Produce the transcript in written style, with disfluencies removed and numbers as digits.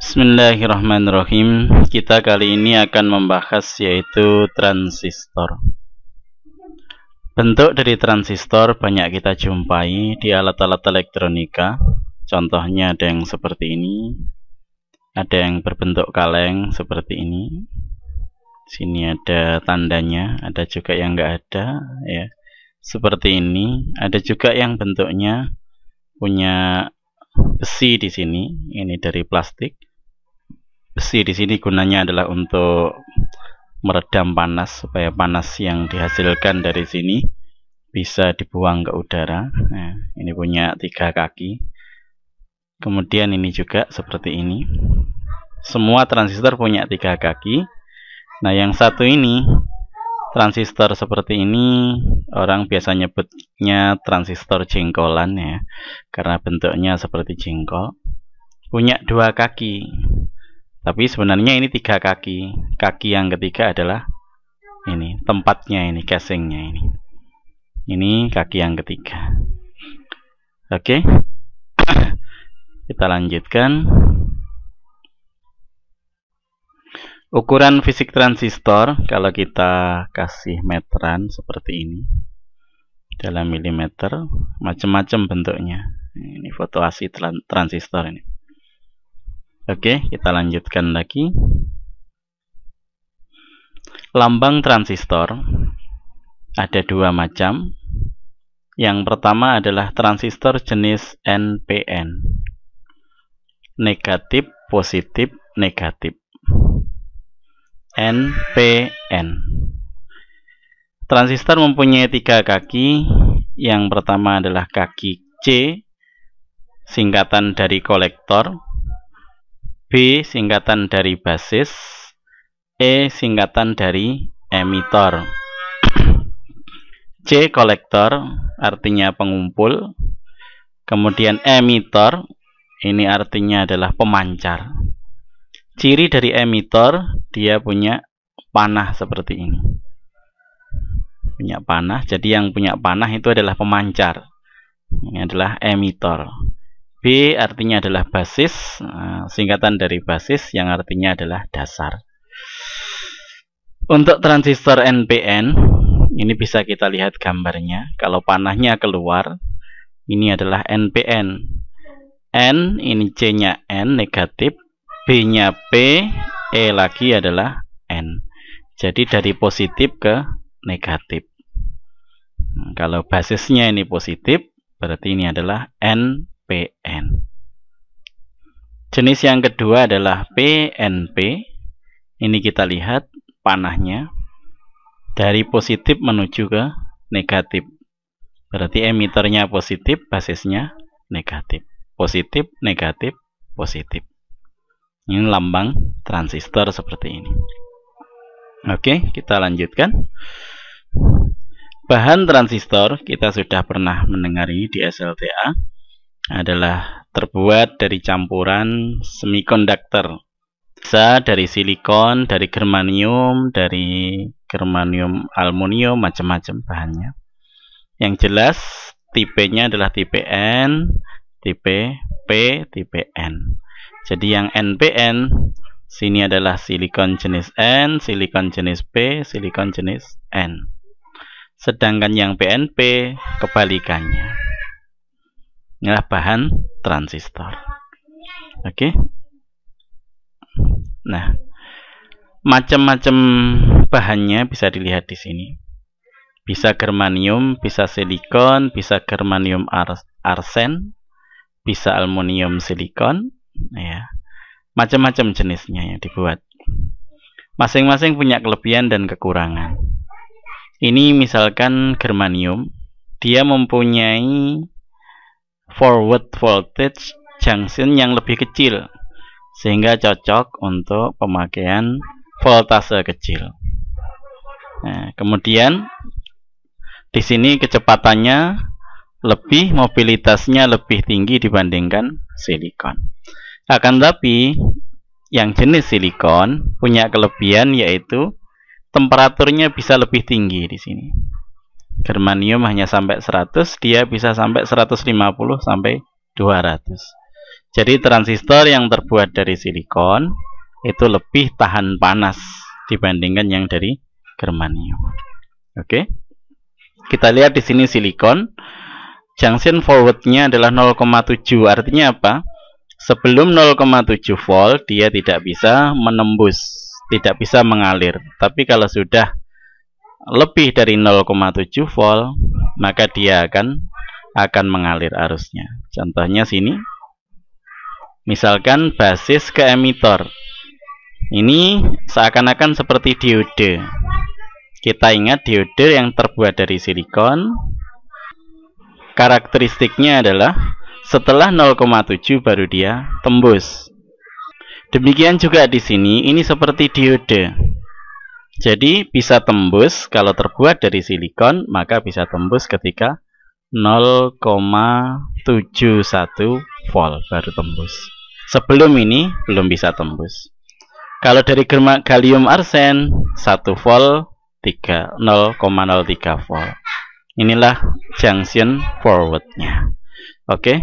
Bismillahirrahmanirrahim. Kita kali ini akan membahas yaitu transistor. Bentuk dari transistor banyak kita jumpai di alat-alat elektronika. Contohnya ada yang seperti ini, ada yang berbentuk kaleng seperti ini. Sini ada tandanya, ada juga yang enggak ada, ya. Seperti ini. Ada juga yang bentuknya punya besi di sini. Ini dari plastik. Besi di sini gunanya adalah untuk meredam panas, supaya panas yang dihasilkan dari sini bisa dibuang ke udara. Nah, ini punya 3 kaki. Kemudian ini juga seperti ini. Semua transistor punya 3 kaki. Nah, yang satu ini, transistor seperti ini, orang biasa nyebutnya transistor jengkolan, ya, karena bentuknya seperti jengkol. Punya 2 kaki. Tapi sebenarnya ini 3 kaki. Kaki yang ketiga adalah ini, tempatnya ini, casingnya ini. Ini kaki yang ketiga. Oke. Kita lanjutkan. Ukuran fisik transistor, kalau kita kasih meteran seperti ini, dalam milimeter, macam-macam bentuknya. Ini foto asli transistor ini. Oke, kita lanjutkan lagi. Lambang transistor ada 2 macam. Yang pertama adalah transistor jenis NPN. Negatif, positif, negatif. NPN. Transistor mempunyai 3 kaki. Yang pertama adalah kaki C, singkatan dari kolektor. B, singkatan dari basis. E, singkatan dari emitor. C, kolektor, artinya pengumpul. Kemudian emitor, ini artinya adalah pemancar. Ciri dari emitor, dia punya panah seperti ini. Punya panah, jadi yang punya panah itu adalah pemancar. Ini adalah emitor. B artinya adalah basis, singkatan dari basis yang artinya adalah dasar. Untuk transistor NPN, ini bisa kita lihat gambarnya. Kalau panahnya keluar, ini adalah NPN. N, ini C-nya N, negatif. B-nya P, E lagi adalah N. Jadi dari positif ke negatif. Kalau basisnya ini positif, berarti ini adalah NPN. Jenis yang kedua adalah PNP. Ini kita lihat panahnya dari positif menuju ke negatif. Berarti emitornya positif, basisnya negatif. Positif, negatif, positif. Ini lambang transistor seperti ini. Oke, kita lanjutkan. Bahan transistor kita sudah pernah mendengari di SLTA, adalah terbuat dari campuran semikonduktor. Bisa dari silikon, dari germanium aluminium, macam-macam bahannya. Yang jelas tipenya adalah tipe N, tipe P, tipe N. Jadi yang NPN sini adalah silikon jenis N, silikon jenis P, silikon jenis N. Sedangkan yang PNP kebalikannya. Inilah bahan transistor. Oke. Nah, macam-macam bahannya bisa dilihat di sini. Bisa germanium, bisa silikon, bisa germanium arsen, bisa aluminium silikon, ya. Macam-macam jenisnya yang dibuat. Masing-masing punya kelebihan dan kekurangan. Ini misalkan germanium, dia mempunyai forward voltage junction yang lebih kecil, sehingga cocok untuk pemakaian voltase kecil. Nah, kemudian di sini kecepatannya lebih, mobilitasnya lebih tinggi dibandingkan silikon. Akan tapi yang jenis silikon punya kelebihan, yaitu temperaturnya bisa lebih tinggi di sini. Germanium hanya sampai 100, dia bisa sampai 150 sampai 200. Jadi transistor yang terbuat dari silikon itu lebih tahan panas dibandingkan yang dari germanium. Oke. Kita lihat di sini silikon, junction forwardnya adalah 0,7. Artinya apa? Sebelum 0,7 volt dia tidak bisa menembus, tidak bisa mengalir. Tapi kalau sudah lebih dari 0,7 volt, maka dia akan mengalir arusnya. Contohnya sini, misalkan basis ke emitor. Ini seakan-akan seperti diode. Kita ingat diode yang terbuat dari silikon, karakteristiknya adalah setelah 0,7 baru dia tembus. Demikian juga di sini, ini seperti diode. Jadi bisa tembus kalau terbuat dari silikon, maka bisa tembus ketika 0,71 volt baru tembus. Sebelum ini belum bisa tembus. Kalau dari gallium arsen 1 volt 0,03 volt. Inilah junction forwardnya. Oke.